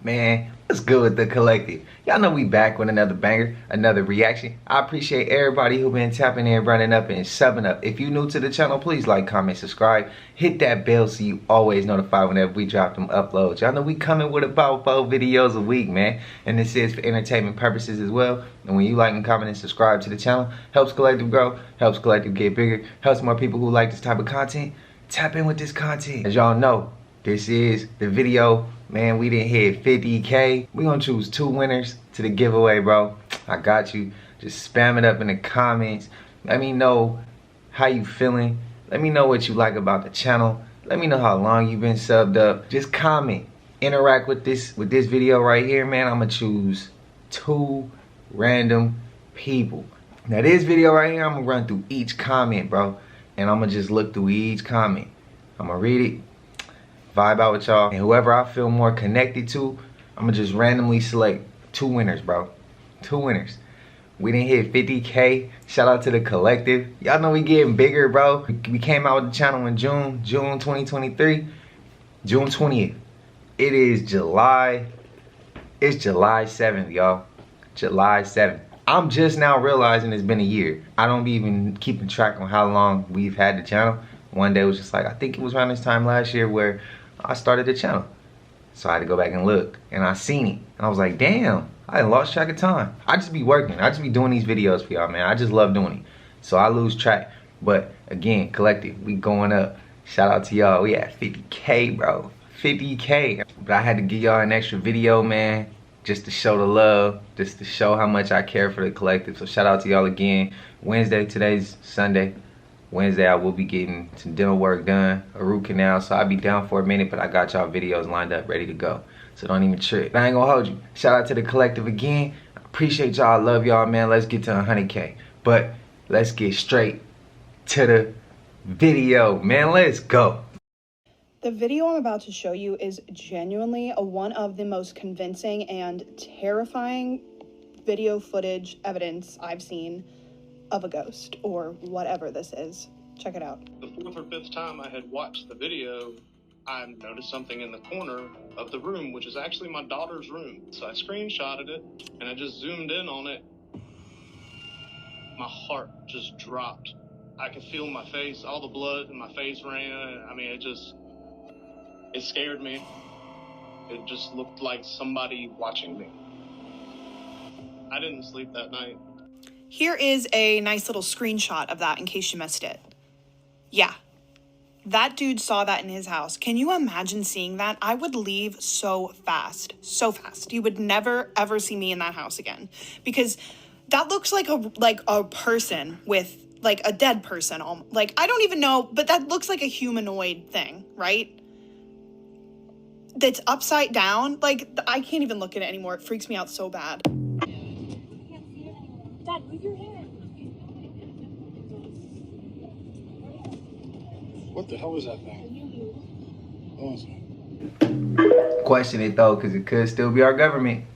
Man, what's good with the collective? Y'all know we back with another banger, another reaction. I appreciate everybody who been tapping in, running up, and subbing up. If you new to the channel, please like, comment, subscribe. Hit that bell so you always notified whenever we drop them uploads. Y'all know we coming with about 4 videos a week, man. And this is for entertainment purposes as well. And when you like and comment and subscribe to the channel, helps collective grow, helps collective get bigger, helps more people who like this type of content tap in with this content. As y'all know, this is the video. Man, we didn't hit 50K. We gonna choose 2 winners to the giveaway, bro. I got you. Just spam it up in the comments. Let me know how you feeling. Let me know what you like about the channel. Let me know how long you've been subbed up. Just comment. Interact with this video right here, man. I'm gonna choose 2 random people. Now this video right here, I'm gonna run through each comment, bro. And I'm gonna just look through each comment. I'm gonna read it, vibe out with y'all, and whoever I feel more connected to, I'm gonna just randomly select 2 winners, bro. 2 winners. We didn't hit 50K. Shout out to the collective. Y'all know we getting bigger, bro. We came out with the channel in June 2023, June 20th. It is July 7th, y'all. July 7th. I'm just now realizing it's been a year. I don't be even keeping track on how long we've had the channel. One day it was just like, I think it was around this time last year where I started the channel. So I had to go back and look, and I seen it. And I was like, damn, I lost track of time. I just be working. I just be doing these videos for y'all, man. I just love doing it. So I lose track. But again, collective, we going up. Shout out to y'all. We at 50K, bro. 50K. But I had to give y'all an extra video, man, just to show the love, just to show how much I care for the collective. So shout out to y'all again. Wednesday, today's Sunday. Wednesday I will be getting some dental work done, a root canal, so I'll be down for a minute, but I got y'all videos lined up, ready to go. So don't even trip. I ain't gonna hold you. Shout out to the collective again. I appreciate y'all, love y'all, man. Let's get to 100K. But let's get straight to the video, man. Let's go. The video I'm about to show you is genuinely one of the most convincing and terrifying video footage evidence I've seen of a ghost or whatever this is. Check it out. The 4th or 5th time I had watched the video, I noticed something in the corner of the room, which is actually my daughter's room. So I screenshotted it and I just zoomed in on it. My heart just dropped. I could feel my face, all the blood in my face ran. I mean, it scared me. It just looked like somebody watching me. I didn't sleep that night. Here is a nice little screenshot of that in case you missed it. Yeah, that dude saw that in his house. Can you imagine seeing that? I would leave so fast, so fast. You would never ever see me in that house again, because that looks like a person with like a dead person. Like, I don't even know, but that looks like a humanoid thing, right? That's upside down. Like, I can't even look at it anymore. It freaks me out so bad. Dad, move your hand. What the hell was that thing? Question it though, because it could still be our government.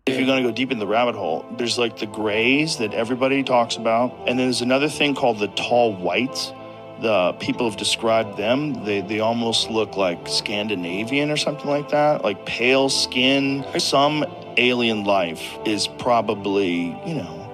If you're gonna go deep in the rabbit hole, there's like the grays that everybody talks about. And then there's another thing called the tall whites. The people have described them. They almost look like Scandinavian or something like that, like pale skin. Some alien life is probably,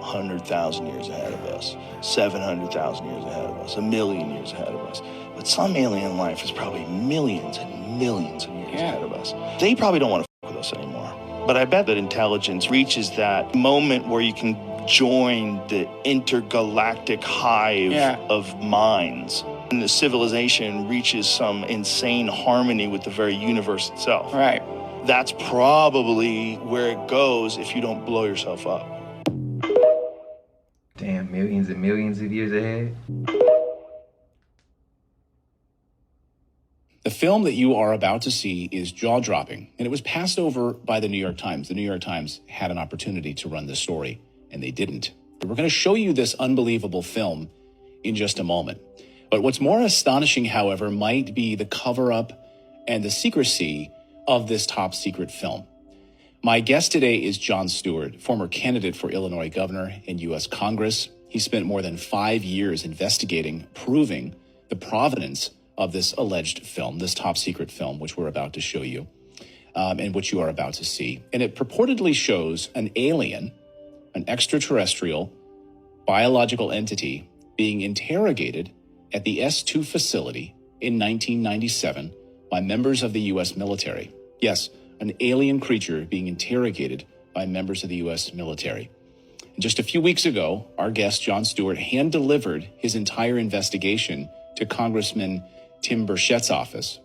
100,000 years ahead of us, 700,000 years ahead of us, 1,000,000 years ahead of us. But some alien life is probably millions and millions of years ahead of us. They probably don't want to fuck with us anymore. But I bet that intelligence reaches that moment where you can join the intergalactic hive of minds. And the civilization reaches some insane harmony with the very universe itself. Right. That's probably where it goes if you don't blow yourself up. Damn, millions and millions of years ahead. The film that you are about to see is jaw-dropping, and it was passed over by the New York Times. The New York Times had an opportunity to run this story, and they didn't. But we're going to show you this unbelievable film in just a moment. But what's more astonishing, however, might be the cover-up and the secrecy of this top-secret film. My guest today is Jon Stewart, former candidate for Illinois governor in U.S. Congress. He spent more than 5 years investigating, proving the provenance of this alleged film, this top secret film, which we're about to show you. and what you are about to see. And it purportedly shows an alien, an extraterrestrial biological entity being interrogated at the S2 facility in 1997 by members of the U.S. military. Yes, an alien creature being interrogated by members of the U.S. military. And just a few weeks ago, our guest, Jon Stewart, hand-delivered his entire investigation to Congressman Tim Burchett's office.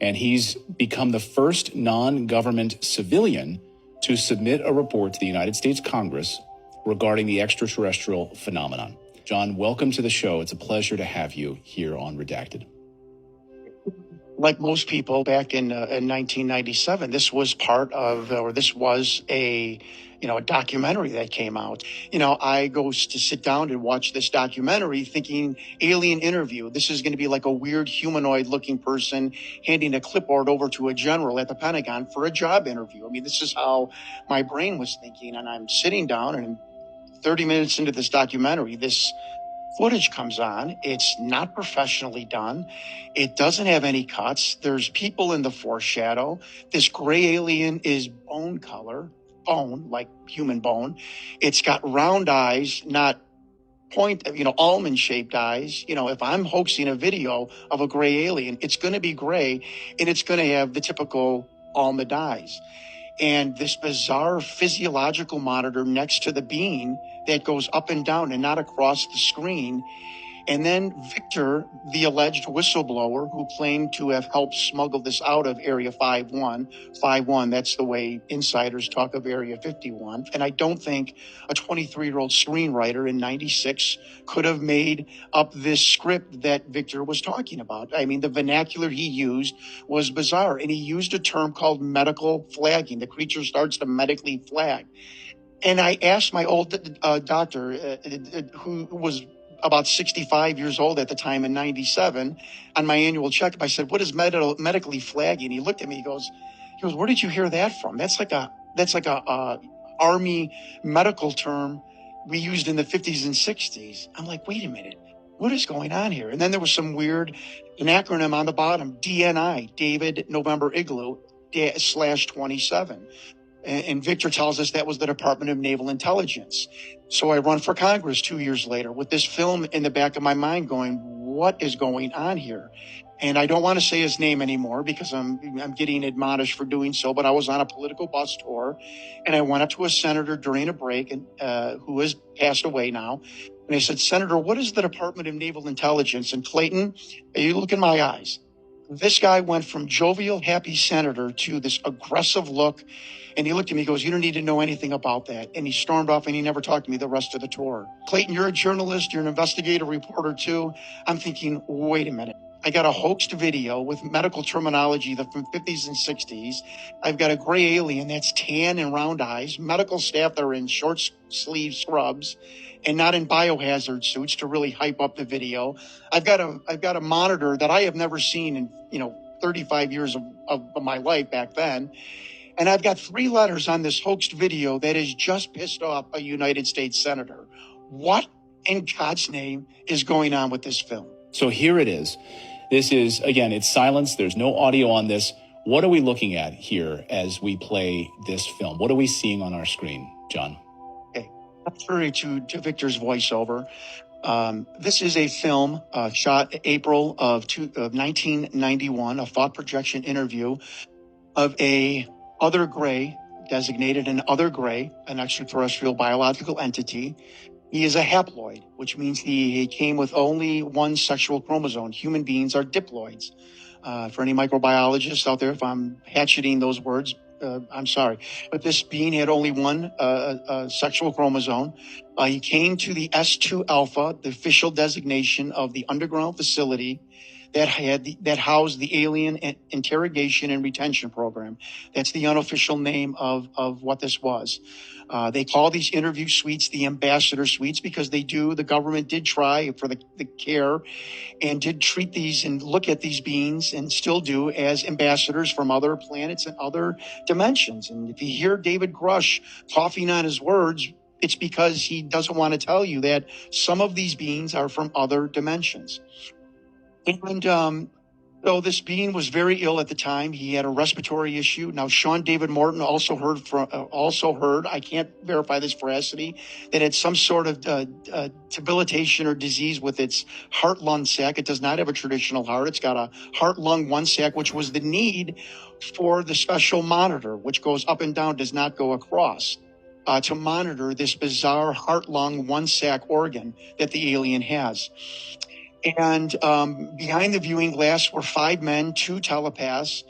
And he's become the first non-government civilian to submit a report to the United States Congress regarding the extraterrestrial phenomenon. Jon, welcome to the show. It's a pleasure to have you here on Redacted. Like most people back in 1997, this was a documentary that came out. I go to sit down and watch this documentary thinking alien interview. This is going to be like a weird humanoid looking person handing a clipboard over to a general at the Pentagon for a job interview. I mean, this is how my brain was thinking. And I'm sitting down, and 30 minutes into this documentary, this footage comes on. It's not professionally done. It doesn't have any cuts. There's people in the foreshadow. This gray alien is bone color, bone, like human bone. It's got round eyes, not almond-shaped eyes. If I'm hoaxing a video of a gray alien, it's going to be gray, and it's going to have the typical almond eyes. And this bizarre physiological monitor next to the being that goes up and down and not across the screen. And then Victor, the alleged whistleblower who claimed to have helped smuggle this out of Area 51, that's the way insiders talk of Area 51. And I don't think a 23-year-old screenwriter in 96 could have made up this script that Victor was talking about. I mean, the vernacular he used was bizarre, and he used a term called medical flagging. The creature starts to medically flag. And I asked my old doctor, who was about 65 years old at the time in 97, on my annual checkup, I said, what is medically flagging? He looked at me, he goes, where did you hear that from? That's like a Army medical term we used in the 50s and 60s. I'm like, wait a minute, what is going on here? And then there was some weird, an acronym on the bottom, DNI, David November Igloo /27. And Victor tells us that was the Department of Naval Intelligence. So I run for Congress 2 years later with this film in the back of my mind going, what is going on here? And I don't want to say his name anymore because I'm getting admonished for doing so, but I was on a political bus tour, and I went up to a senator during a break, who has passed away now. And I said, Senator, what is the Department of Naval Intelligence? And Clayton, you look in my eyes. This guy went from jovial, happy senator to this aggressive look. And he looked at me, he goes, you don't need to know anything about that. And he stormed off, and he never talked to me the rest of the tour. Clayton, you're a journalist, you're an investigative reporter too. I'm thinking, wait a minute. I got a hoaxed video with medical terminology from 50s and 60s. I've got a gray alien that's tan and round eyes, medical staff that are in short sleeve scrubs and not in biohazard suits to really hype up the video. I've got a monitor that I have never seen in 35 years of my life back then. And I've got 3 letters on this hoaxed video that has just pissed off a United States senator. What in God's name is going on with this film? So here it is. This is, again, it's silence. There's no audio on this. What are we looking at here as we play this film? What are we seeing on our screen, Jon? Okay. Contrary to Victor's voiceover, this is a film shot April of 1991, a thought projection interview of other gray, designated an other gray, an extraterrestrial biological entity. He is a haploid, which means he came with only one sexual chromosome. Human beings are diploids. For any microbiologists out there, if I'm hatcheting those words, I'm sorry. But this being had only one sexual chromosome. He came to the S2 alpha, the official designation of the underground facility that housed the alien interrogation and retention program. That's the unofficial name of what this was. They call these interview suites the ambassador suites because the government did try for the care and did treat these and look at these beings and still do as ambassadors from other planets and other dimensions. And if you hear David Grush coughing on his words, it's because he doesn't want to tell you that some of these beings are from other dimensions. And So this being was very ill at the time. He had a respiratory issue. Now, Sean David Morton also heard, I can't verify this veracity, that it's some sort of debilitation or disease with its heart-lung sac. It does not have a traditional heart. It's got a heart-lung one sac, which was the need for the special monitor, which goes up and down, does not go across, to monitor this bizarre heart-lung one sac organ that the alien has. And behind the viewing glass were 5 men, 2 telepaths.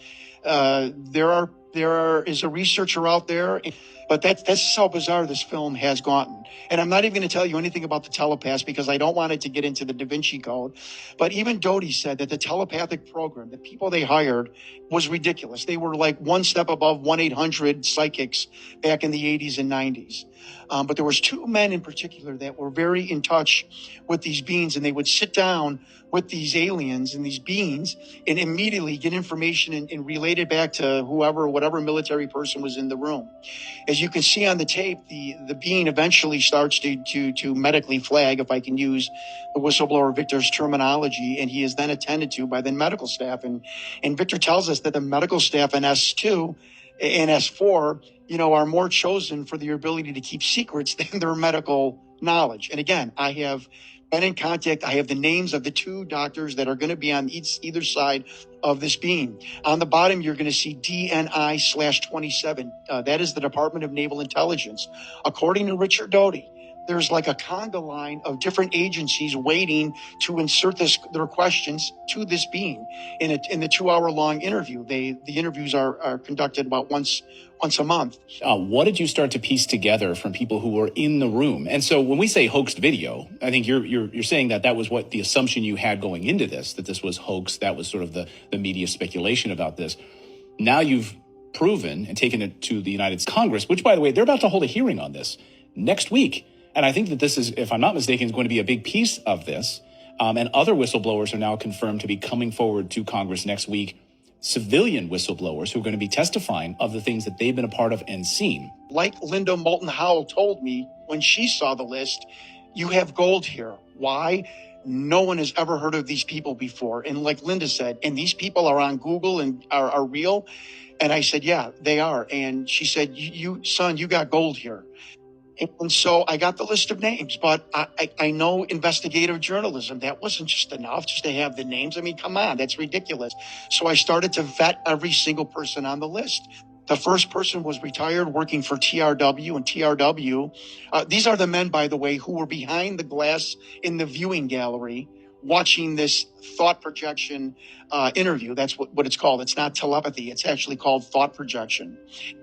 There is a researcher out there, but that's how bizarre this film has gotten. And I'm not even going to tell you anything about the telepaths because I don't want it to get into the Da Vinci Code. But even Doty said that the telepathic program, the people they hired, was ridiculous. They were like one step above 1-800 psychics back in the 80s and 90s. But there was 2 men in particular that were very in touch with these beings, and they would sit down with these aliens and these beings and immediately get information and relate it back to whatever military person was in the room. As you can see on the tape, the being eventually starts to medically flag, if I can use the whistleblower Victor's terminology, and he is then attended to by the medical staff. And Victor tells us that the medical staff in S2 and S4, are more chosen for their ability to keep secrets than their medical knowledge. And again, I have been in contact. I have the names of the 2 doctors that are going to be on either side of this beam. On the bottom, you're going to see DNI/27. That is the Department of Naval Intelligence. According to Richard Doty, there's like a conga line of different agencies waiting to insert their questions to this being in the 2-hour-long interview. The interviews are conducted about once a month. What did you start to piece together from people who were in the room? And so when we say hoaxed video, I think you're saying that was what the assumption you had going into this, that this was hoax. That was sort of the media speculation about this. Now you've proven and taken it to the United States Congress, which, by the way, they're about to hold a hearing on this next week. And I think that this is, if I'm not mistaken, is going to be a big piece of this. And other whistleblowers are now confirmed to be coming forward to Congress next week. Civilian whistleblowers who are going to be testifying of the things that they've been a part of and seen. Like Linda Moulton Howell told me when she saw the list, you have gold here. Why? No one has ever heard of these people before. And like Linda said, and these people are on Google and are real. And I said, yeah, they are. And she said, son, you got gold here. And so I got the list of names, but I know investigative journalism. That wasn't just enough just to have the names. I mean, come on, that's ridiculous. So I started to vet every single person on the list. The first person was retired, working for TRW, and TRW. These are the men, by the way, who were behind the glass in the viewing gallery watching this thought projection interview. That's what it's called. It's not telepathy. It's actually called thought projection.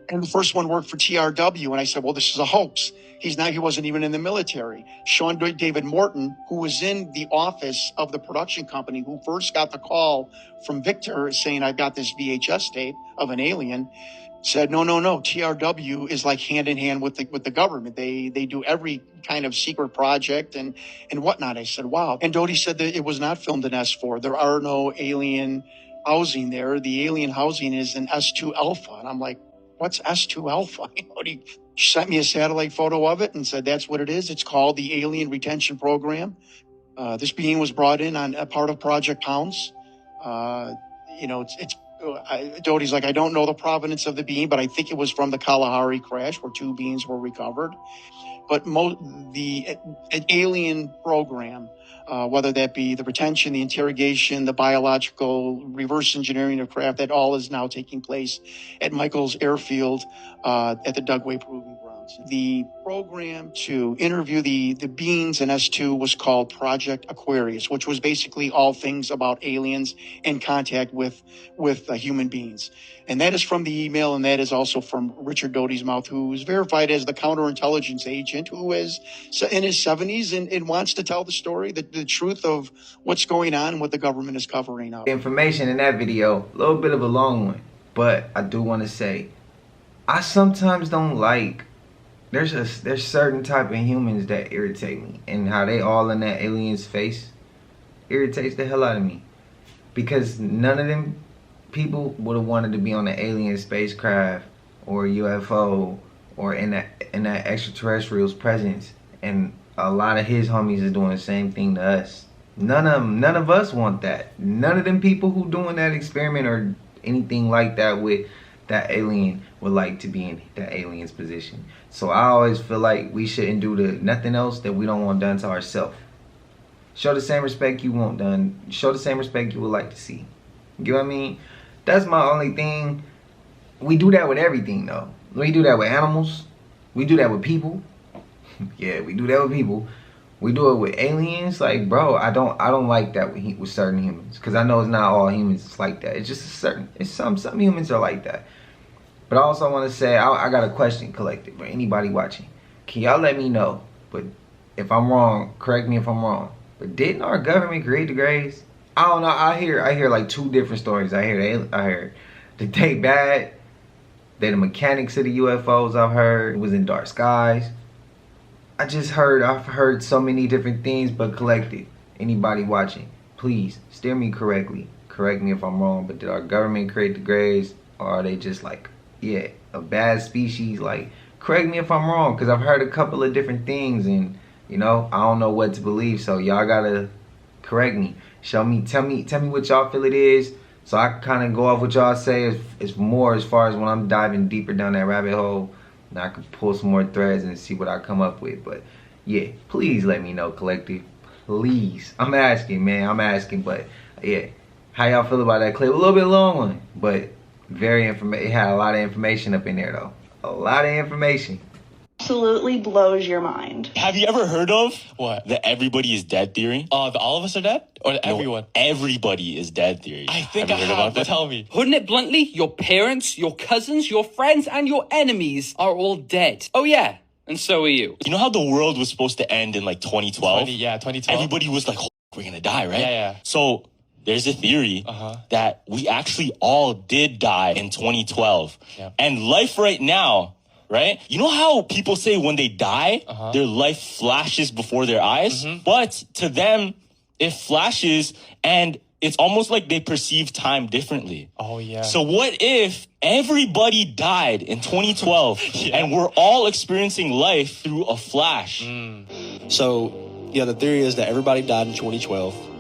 And the first one worked for TRW. And I said, well, this is a hoax. He wasn't even in the military. Sean David Morton, who was in the office of the production company, who first got the call from Victor saying, I've got this VHS tape of an alien, said, no. TRW is like hand in hand with the government. They do every kind of secret project and whatnot. I said, wow. And Doty said that it was not filmed in S4. There are no alien housing there. The alien housing is in S2 Alpha. And I'm like, what's S2 Alpha? He sent me a satellite photo of it and said, that's what it is. It's called the Alien Retention Program. This being was brought in on a part of Project Pounce. Doty's like, I don't know the provenance of the being, but I think it was from the Kalahari crash where 2 beings were recovered. But the alien program, whether that be the retention, the interrogation, the biological reverse engineering of craft, that all is now taking place at Michael's Airfield at the Dugway Proving Grounds. The program to interview the beings in S2 was called Project Aquarius, which was basically all things about aliens in contact with human beings. And that is from the email, and that is also from Richard Doty's mouth, who is verified as the counterintelligence agent who is in his 70s and wants to tell the story, the truth of what's going on and what the government is covering up. Information in that video, a little bit of a long one, but I do want to say, I sometimes don't like, there's certain type of humans that irritate me, and how they all in that alien's face irritates the hell out of me, because none of them people would have wanted to be on an alien spacecraft or a UFO or in that extraterrestrial's presence. And a lot of his homies is doing the same thing to us. None of us want that. None of them people who doing that experiment or anything like that with that alien would like to be in that alien's position. So I always feel like we shouldn't do nothing else that we don't want done to ourselves. Show the same respect you want done. Show the same respect you would like to see. You know what I mean? That's my only thing. We do that with everything though. We do that with animals. We do that with people. Yeah, we do that with people. We do it with aliens. Like, bro, I don't like that with certain humans, because I know it's not all humans it's like that. It's just some humans are like that. But I also want to say, I got a question, collective, for anybody watching. Can y'all let me know? But if I'm wrong, correct me if I'm wrong. But didn't our government create the grays? I don't know. I hear like two different stories. I heard that they bad. They're the mechanics of the UFOs. I've heard it was in dark skies. I've heard so many different things. But collective, anybody watching, please steer me correctly. Correct me if I'm wrong. But did our government create the grays, or are they just like, yeah, a bad species? Like, correct me if I'm wrong, because I've heard a couple of different things, and you know, I don't know what to believe. So y'all gotta correct me. Show me, tell me what y'all feel it is, so I can kind of go off what y'all say. It's more as far as when I'm diving deeper down that rabbit hole, and I can pull some more threads and see what I come up with. But yeah, please let me know, collective. Please. I'm asking, man. I'm asking. But yeah, how y'all feel about that clip? A little bit long one, but it had a lot of information up in there though. A lot of information. Absolutely blows your mind. Have you ever heard of what? The everybody is dead theory? All of us are dead? Or everyone? No, everybody is dead theory. I think have I you heard have, about but that? tell me. Putting it bluntly, your parents, your cousins, your friends, and your enemies are all dead. Oh yeah, and so are you. You know how the world was supposed to end in like 2012? 2012. Everybody was like, we're gonna die, right? Yeah. So there's a theory that we actually all did die in 2012. Yeah. And life right now, right? You know how people say when they die, their life flashes before their eyes? But to them, it flashes and it's almost like they perceive time differently. Oh, yeah. So what if everybody died in 2012 and we're all experiencing life through a flash? So, yeah, the theory is that everybody died in 2012.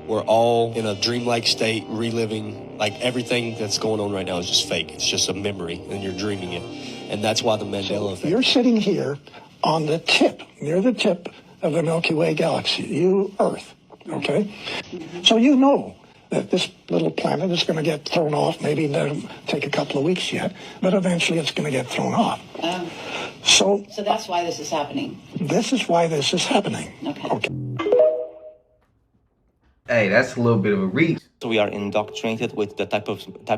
We're all in a dreamlike state, reliving, like everything that's going on right now is just fake. It's just a memory, and you're dreaming it. And that's why the Mandela effect. You're sitting here on the tip, near the tip of the Milky Way galaxy, you Earth, okay? So you know that this little planet is going to get thrown off. Maybe it'll take a couple of weeks yet, but eventually it's going to get thrown off. So that's why this is happening. This is why this is happening. Okay. Hey, that's a little bit of a reach. So we are indoctrinated with the type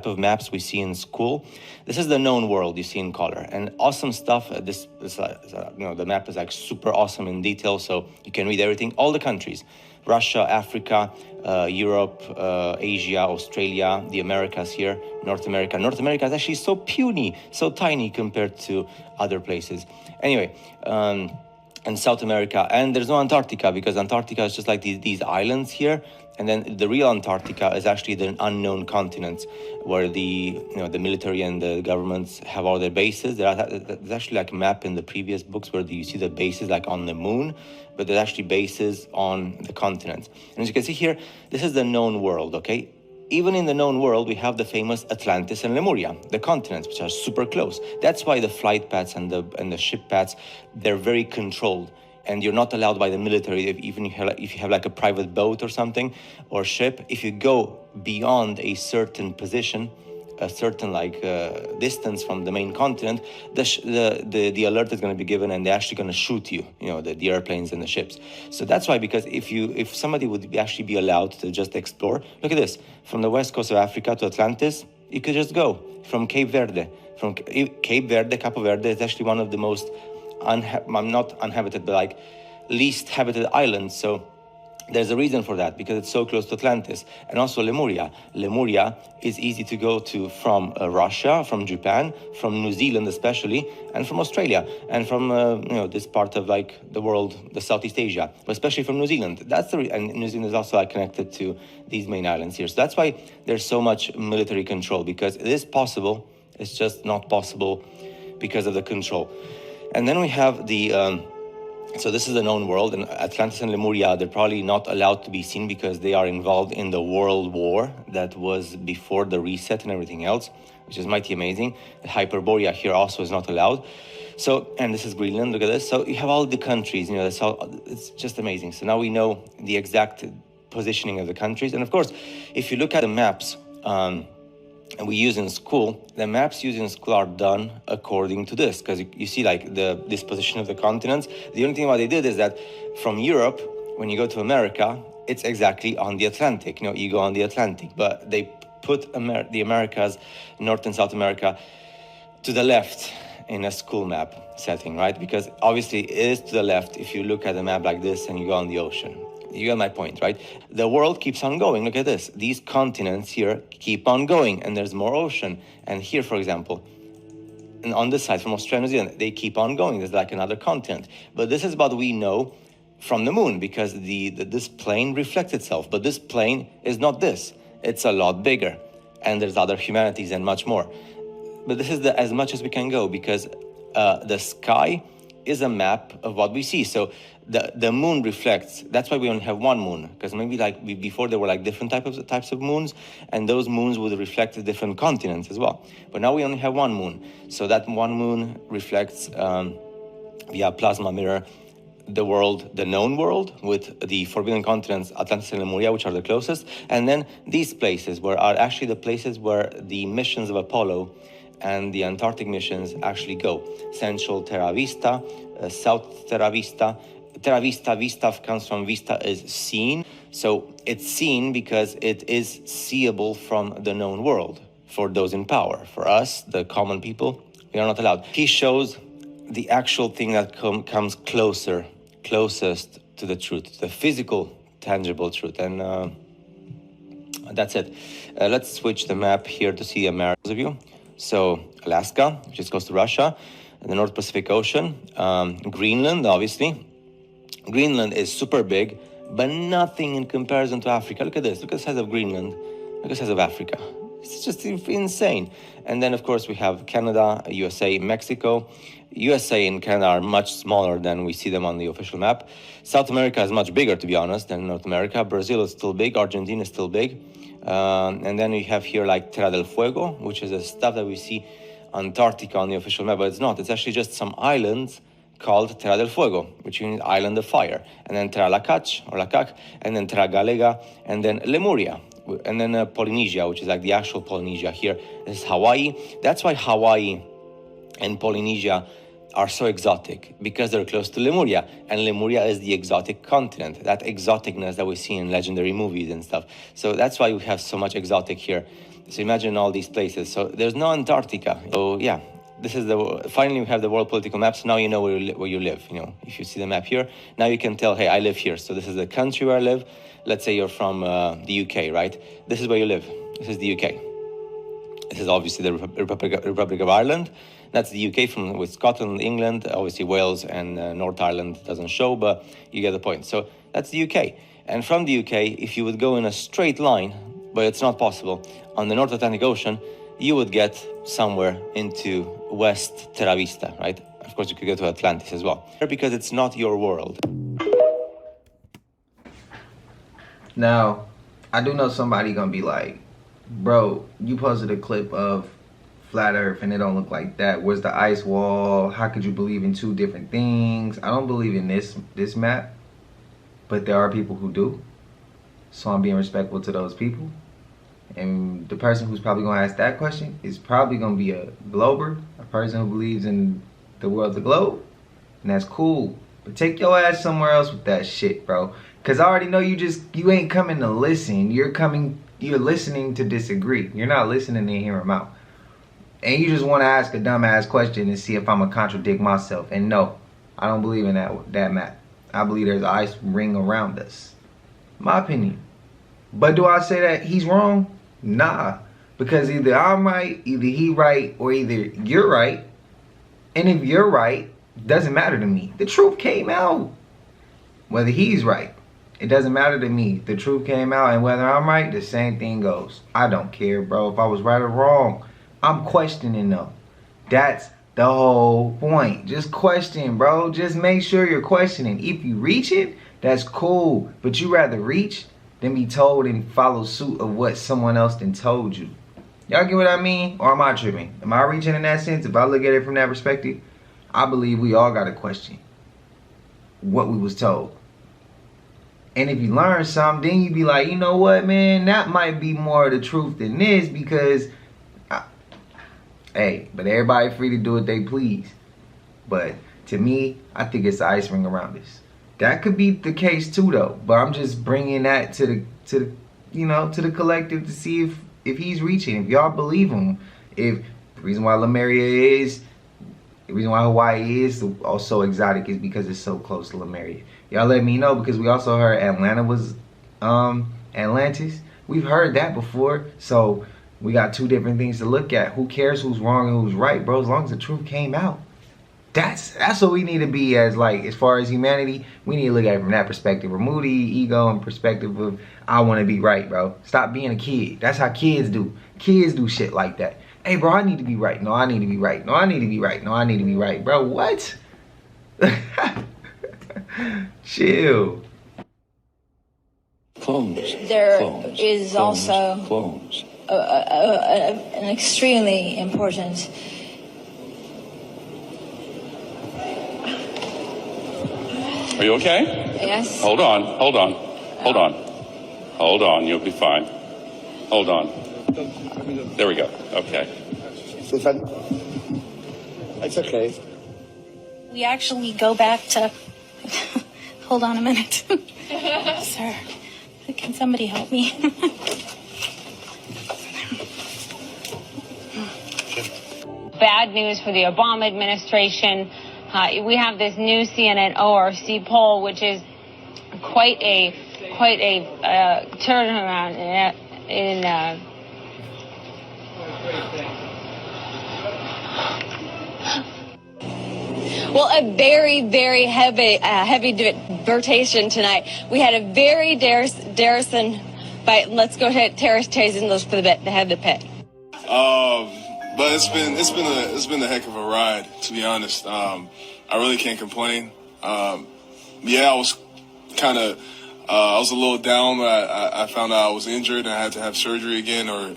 of maps we see in school. This is the known world you see in color, and awesome stuff. The map is like super awesome in detail, so you can read everything. All the countries: Russia, Africa, Europe, Asia, Australia, the Americas here, North America. North America is actually so puny, so tiny compared to other places. Anyway. And South America, and there's no Antarctica, because Antarctica is just like these islands here, and then the real Antarctica is actually the unknown continent, where the military and the governments have all their bases. There's actually like a map in the previous books where you see the bases like on the moon, but there's actually bases on the continent. And as you can see here, this is the known world, okay? Even in the known world, we have the famous Atlantis and Lemuria, the continents, which are super close. That's why the flight paths and the ship paths, they're very controlled. And you're not allowed by the military, if you have like a private boat or something, or ship, if you go beyond a certain position, a certain distance from the main continent, the alert is going to be given, and they're actually going to shoot you, the airplanes and the ships. So that's why, because if somebody would actually be allowed to just explore, look at this, from the west coast of Africa to Atlantis, you could just go from Cape Verde. From Cape Verde, Capo Verde is actually one of the most not uninhabited, but like least habited islands. So there's a reason for that, because it's so close to Atlantis. And also Lemuria. Lemuria is easy to go to from Russia, from Japan, from New Zealand especially, and from Australia, and from this part of like the world, the Southeast Asia, but especially from New Zealand. And New Zealand is also connected to these main islands here. So that's why there's so much military control, because it is possible. It's just not possible because of the control. And then we have the So this is the known world, and Atlantis and Lemuria, they're probably not allowed to be seen because they are involved in the world war that was before the reset and everything else, which is mighty amazing. Hyperborea here also is not allowed. So, and this is Greenland, look at this. So you have all the countries, you know, that's all, it's just amazing. So now we know the exact positioning of the countries. And of course, if you look at the maps, and we use in school, the maps used in school are done according to this, because you see like the disposition of the continents. The only thing what they did is that from Europe, when you go to America, it's exactly on the Atlantic. You know, you go on the Atlantic, but they put the Americas, North and South America, to the left in a school map setting, right? Because obviously it is to the left if you look at a map like this and you go on the ocean. You get my point, right? The world keeps on going. Look at this. These continents here keep on going, and there's more ocean. And here, for example, and on this side from Australia, New Zealand, they keep on going. There's like another continent. But this is what we know from the moon, because this plane reflects itself. But this plane is not this. It's a lot bigger. And there's other humanities and much more. But this is as much as we can go, because the sky is a map of what we see. So the moon reflects. That's why we only have one moon, because maybe like before there were like different types of moons, and those moons would reflect the different continents as well. But now we only have one moon. So that one moon reflects via plasma mirror the world, the known world, with the forbidden continents, Atlantis and Lemuria, which are the closest. And then these places are actually the places where the missions of Apollo and the Antarctic missions actually go. Central Terra Vista, South Terra Vista. Terra Vista, Vista comes from Vista is seen. So it's seen because it is seeable from the known world for those in power. For us, the common people, we are not allowed. He shows the actual thing that comes closest to the truth, the physical, tangible truth. And that's it. Let's switch the map here to see America's view. So Alaska, which is close to Russia, the North Pacific Ocean, Greenland, obviously. Greenland is super big, but nothing in comparison to Africa. Look at this. Look at the size of Greenland. Look at the size of Africa. It's just insane. And then, of course, we have Canada, USA, Mexico. USA and Canada are much smaller than we see them on the official map. South America is much bigger, to be honest, than North America. Brazil is still big. Argentina is still big. And then we have here like Terra del Fuego, which is the stuff that we see Antarctica on the official map, but it's not. It's actually just some islands called Terra del Fuego, which means island of fire. And then Terra Lacac, and then Terra Galega, and then Lemuria, and then Polynesia, which is like the actual Polynesia here. This is Hawaii. That's why Hawaii and Polynesia are so exotic, because they're close to Lemuria, and Lemuria is the exotic continent, that exoticness that we see in legendary movies and stuff. So that's why we have so much exotic here. So imagine all these places. So there's no Antarctica. So yeah, this is finally we have the world political map. So now you know where you live. You know, if you see the map here, now you can tell, hey, I live here. So this is the country where I live. Let's say you're from the UK, right? This is where you live. This is the UK. This is obviously the Republic of Ireland. That's the UK with Scotland, England, obviously Wales and North Ireland doesn't show, but you get the point. So that's the UK. And from the UK, if you would go in a straight line, but it's not possible, on the North Atlantic Ocean, you would get somewhere into West Terra Vista, right? Of course, you could go to Atlantis as well, because it's not your world. Now, I do know somebody gonna be like, bro, you posted a clip of flat earth and it don't look like that. Where's the ice wall? How could you believe in two different things? I don't believe in this map, but there are people who do. So I'm being respectful to those people. And the person who's probably gonna ask that question is probably gonna be a glober, a person who believes in the world's a globe, and that's cool. But take your ass somewhere else with that shit, bro. Cause I already know you ain't coming to listen. You're listening to disagree. You're not listening to hear him out. And you just want to ask a dumbass question and see if I'm gonna contradict myself. And no, I don't believe in that map. I believe there's an ice ring around us. My opinion. But do I say that he's wrong? Nah. Because either I'm right, either he right, or either you're right. And if you're right, it doesn't matter to me. The truth came out. Whether he's right, it doesn't matter to me. The truth came out, and whether I'm right, the same thing goes. I don't care, bro, if I was right or wrong. I'm questioning them. That's the whole point. Just question, bro. Just make sure you're questioning. If you reach it, that's cool. But you rather reach than be told and follow suit of what someone else then told you. Y'all get what I mean? Or am I tripping? Am I reaching in that sense? If I look at it from that perspective, I believe we all got to question what we was told. And if you learn something, then you be like, you know what, man? That might be more of the truth than this because, hey, but everybody free to do what they please. But to me, I think it's the ice ring around us. That could be the case too, though. But I'm just bringing that to the to the collective to see if he's reaching. If y'all believe him. If the reason why Lemuria is, the reason why Hawaii is also exotic is because it's so close to Lemuria. Y'all let me know, because we also heard Atlanta was Atlantis. We've heard that before. So we got two different things to look at. Who cares who's wrong and who's right, bro? As long as the truth came out. That's what we need to be as far as humanity. We need to look at it from that perspective. Remove the ego and perspective of I want to be right, bro. Stop being a kid. That's how kids do. Kids do shit like that. Hey, bro, I need to be right. No, I need to be right. No, I need to be right. No, I need to be right. Bro, what? Chill. Clones. There clones, is clones, also clones. an extremely important Are you okay? Yes. Hold on, hold on, hold on. Hold on, you'll be fine. Hold on. There we go. Okay. It's okay. We actually go back to hold on a minute. Sir, can somebody help me? Bad news for the Obama administration. We have this new CNN ORC poll, which is quite a turnaround in Well, a very, very heavy debatation tonight. We had a very Darrison fight. Let's go ahead, Tarzan, those for the head of the pit. But it's been a heck of a ride, to be honest. I really can't complain. Yeah, I was I was a little down when I found out I was injured and I had to have surgery again, or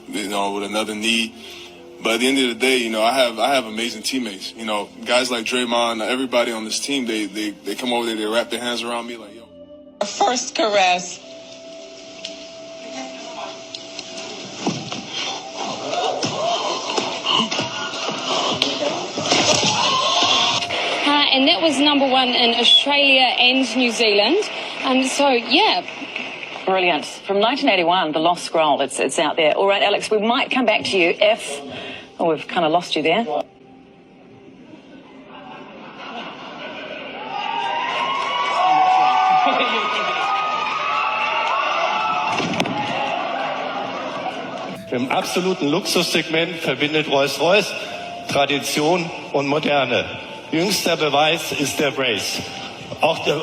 with another knee. But at the end of the day, I have amazing teammates. Guys like Draymond, everybody on this team, they come over there, they wrap their hands around me like, yo. First caress. and that was #1 in Australia and New Zealand. So, yeah. Brilliant. From 1981, The Lost Scroll, it's out there. All right, Alex, we might come back to you if... Oh, we've kind of lost you there. Im absoluten Luxussegment verbindet Rolls-Royce Tradition und Moderne. Jüngster Beweis ist der Brace. Auch der...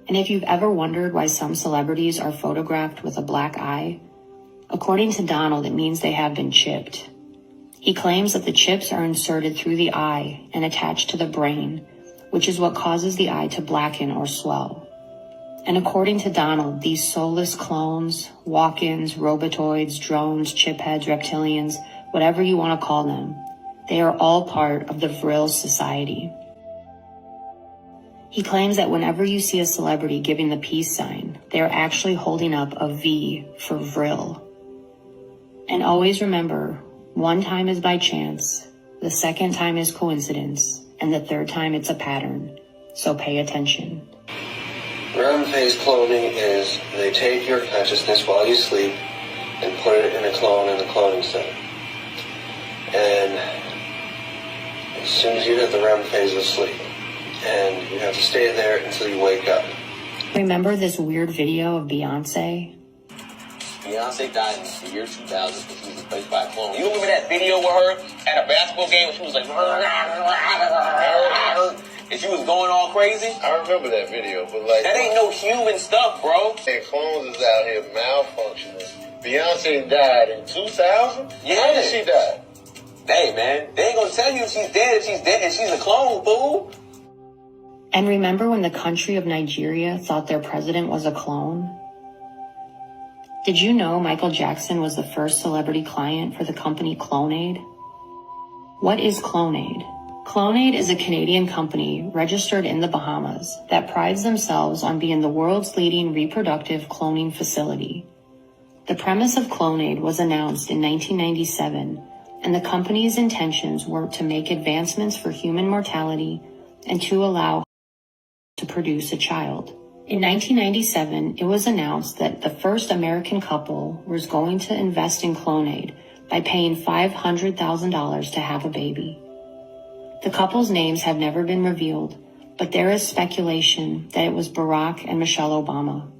And if you've ever wondered why some celebrities are photographed with a black eye, according to Donald, it means they have been chipped. He claims that the chips are inserted through the eye and attached to the brain, which is what causes the eye to blacken or swell. And according to Donald, these soulless clones, walk-ins, robotoids, drones, chipheads, reptilians, whatever you want to call them, they are all part of the Vril society. He claims that whenever you see a celebrity giving the peace sign, they are actually holding up a V for Vril. And always remember, one time is by chance, the second time is coincidence, and the third time it's a pattern. So pay attention. REM phase cloning is they take your consciousness while you sleep and put it in a clone in the cloning center. And as soon as you hit the REM phase of sleep, and you have to stay there until you wake up. Remember this weird video of Beyonce? Beyonce died in the year 2000 because she was replaced by a clone. You remember that video with her at a basketball game when she was like, And she was going all crazy? I remember that video, but like... That ain't no human stuff, bro. And clones is out here malfunctioning. Beyonce died in 2000? Yeah. How did she die? Hey, man, they ain't gonna tell you if she's dead and she's a clone, fool. And remember when the country of Nigeria thought their president was a clone? Did you know Michael Jackson was the first celebrity client for the company Clonaid? What is Clonaid? Clonaid is a Canadian company registered in the Bahamas that prides themselves on being the world's leading reproductive cloning facility. The premise of Clonaid was announced in 1997, and the company's intentions were to make advancements for human mortality and to allow to produce a child. In 1997, it was announced that the first American couple was going to invest in Clonaid by paying $500,000 to have a baby. The couple's names have never been revealed, but there is speculation that it was Barack and Michelle Obama.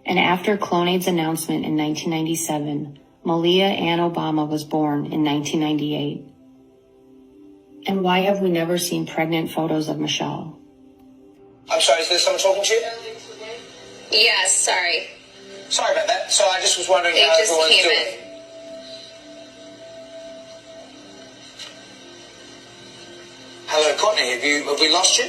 And after Clonaid's announcement in 1997, Malia Ann Obama was born in 1998. And why have we never seen pregnant photos of Michelle? I'm sorry, is there someone talking to you? Yes, sorry. Sorry about that. So I just was wondering They how just everyone's came doing. Hello, Courtney. Have we lost you?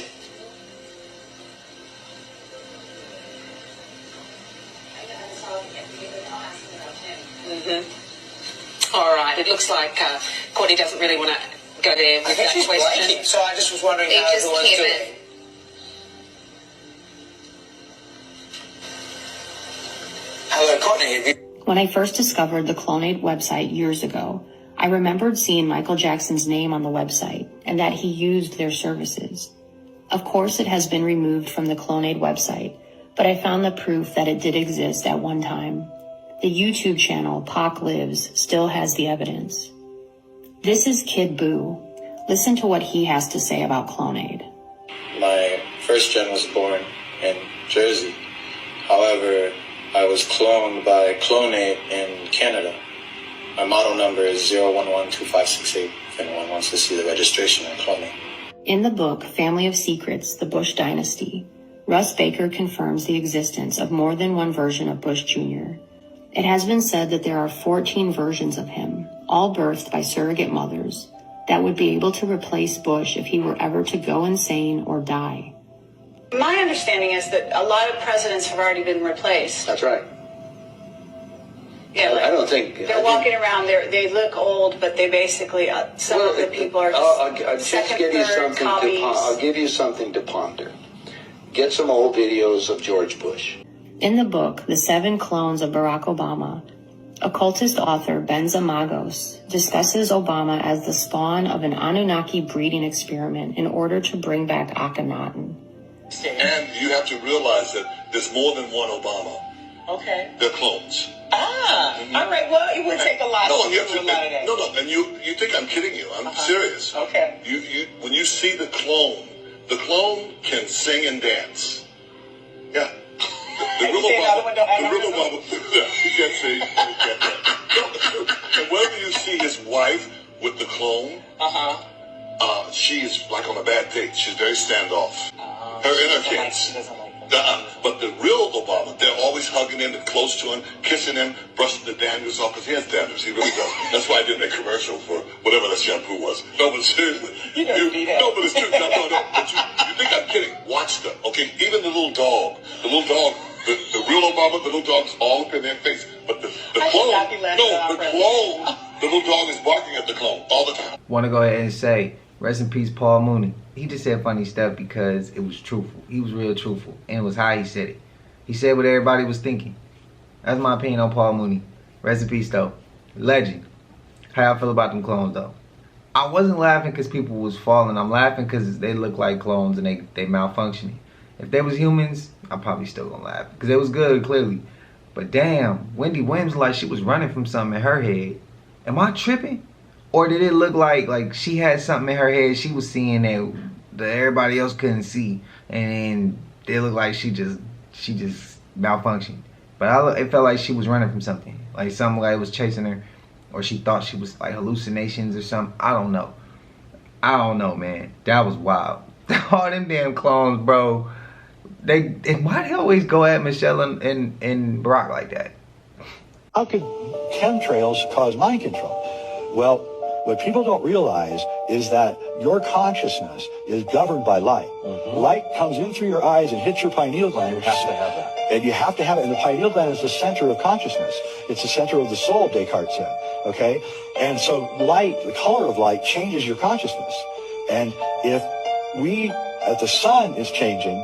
All right. It looks like Courtney doesn't really want to go there I with think that she's question. breaking. So I just was wondering They how just everyone's came doing. in. Hello, Courtney. Have you... When I first discovered the Clonaid website years ago, I remembered seeing Michael Jackson's name on the website and that he used their services. Of course, it has been removed from the Clonaid website, but I found the proof that it did exist at one time. The YouTube channel Pac Lives still has the evidence. This is Kid Boo. Listen to what he has to say about Clonaid. My first gen was born in Jersey. However, I was cloned by Clonaid in Canada. My model number is 0112568 if anyone wants to see the registration on Clonaid. In the book Family of Secrets, The Bush Dynasty, Russ Baker confirms the existence of more than one version of Bush Jr. It has been said that there are 14 versions of him, all birthed by surrogate mothers, that would be able to replace Bush if he were ever to go insane or die. My understanding is that a lot of presidents have already been replaced. That's right. Yeah, like, I don't think... they're walking around, they look old, but they basically, some of the people are just I'll second, give you third something copies. I'll give you something to ponder. Get some old videos of George Bush. In the book, The 7 Clones of Barack Obama, occultist author Benza Magos discusses Obama as the spawn of an Anunnaki breeding experiment in order to bring back Akhenaten. And you have to realize that there's more than one Obama. Okay. They're clones. All right. Well, it would take a lot No, to you have do to, a lot of that. no, and you think I'm kidding you. I'm serious. Okay. You when you see the clone can sing and dance. Yeah. The real Obama, he can't sing. He can't dance. And whenever you see his wife with the clone, she is like on a bad date. She's very standoff. Her and her kids. But the real Obama, they're always hugging him and close to him, kissing him, brushing the dandruffs off, because he has dandruffs. He really does. That's why I did that commercial for whatever that shampoo was. No, but seriously. No, but it's true. No. But you think I'm kidding. Watch them, okay? Even the little dog, the real Obama, the little dog's all up in their face. But the clone, the little dog is barking at the clone all the time. Want to go ahead and say, rest in peace, Paul Mooney. He just said funny stuff because it was truthful. He was real truthful. And it was how he said it. He said what everybody was thinking. That's my opinion on Paul Mooney. Rest in peace, though. Legend. How y'all feel about them clones, though? I wasn't laughing because people was falling. I'm laughing because they look like clones and they malfunctioning. If they was humans, I'm probably still gonna laugh. Because it was good, clearly. But damn, Wendy Williams like she was running from something in her head. Am I tripping? Or did it look like she had something in her head she was seeing that everybody else couldn't see, and then it looked like she just malfunctioned? But it felt like she was running from something, like somebody was chasing her, or she thought she was like hallucinations or something. I don't know, man. That was wild. All them damn clones, bro. And why they always go at Michelle and Barack like that? How could chemtrails cause mind control? Well, what people don't realize is that your consciousness is governed by light. Light comes in through your eyes and hits your pineal gland. You have to have that. And you have to have it. And the pineal gland is the center of consciousness. It's the center of the soul, Descartes said. Okay? And so light, the color of light, changes your consciousness. And if the sun is changing,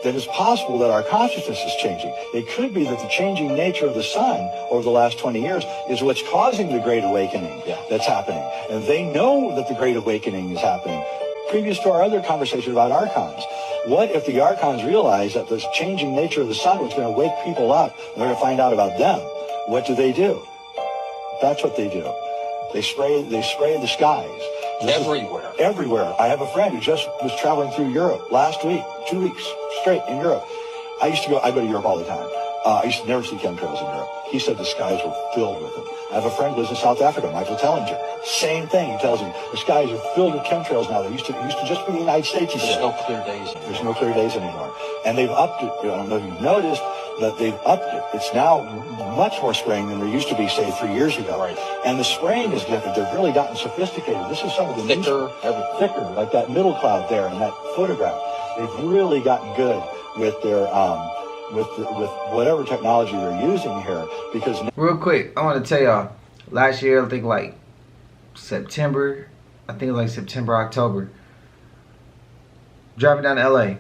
then it's possible that our consciousness is changing. It could be that the changing nature of the sun over the last 20 years is what's causing the Great Awakening that's happening. And they know that the Great Awakening is happening. Previous to our other conversation about archons, what if the archons realized that this changing nature of the sun was going to wake people up and they're going to find out about them? What do? That's what they do. They spray the skies. Everywhere. I have a friend who just was traveling through Europe last week, 2 weeks straight in Europe. I go to Europe all the time. I used to never see chemtrails in Europe. He said the skies were filled with them. I have a friend who lives in South Africa, Michael Tellinger. Same thing. He tells me the skies are filled with chemtrails now. They used to just be in the United States. There's no clear days. There's no clear days anymore. And they've upped it. I don't know if you've noticed, but they've upped it. It's now much more spraying than there used to be, say, 3 years ago. Right. And the spraying is different. They've really gotten sophisticated. This is some of the thicker, like that middle cloud there in that photograph. They've really gotten good with their with whatever technology they're using here. Because real quick, I want to tell y'all, last year I think like September, October, driving down to LA,